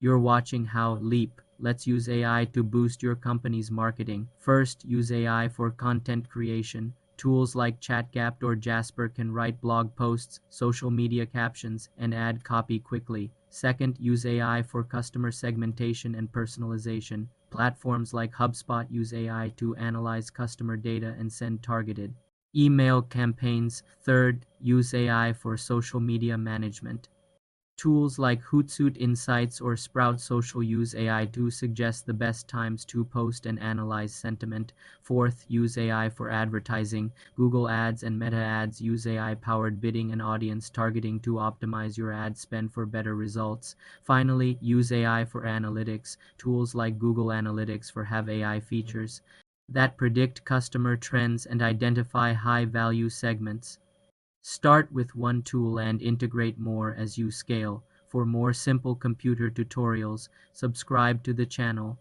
You're watching how Leap. Let's use AI to boost your company's marketing. First, use AI for content creation. Tools like ChatGPT or Jasper can write blog posts, social media captions, and add copy quickly. Second, use AI for customer segmentation and personalization. Platforms like HubSpot use AI to analyze customer data and send targeted email campaigns. Third, use AI for social media management. Tools like Hootsuite Insights or Sprout Social use AI to suggest the best times to post and analyze sentiment. Fourth, use AI for advertising. Google Ads and Meta Ads use AI-powered bidding and audience targeting to optimize your ad spend for better results. Finally, use AI for analytics. Tools like Google Analytics have AI features that predict customer trends and identify high-value segments. Start with one tool and integrate more as you scale. For more simple computer tutorials, subscribe to the channel.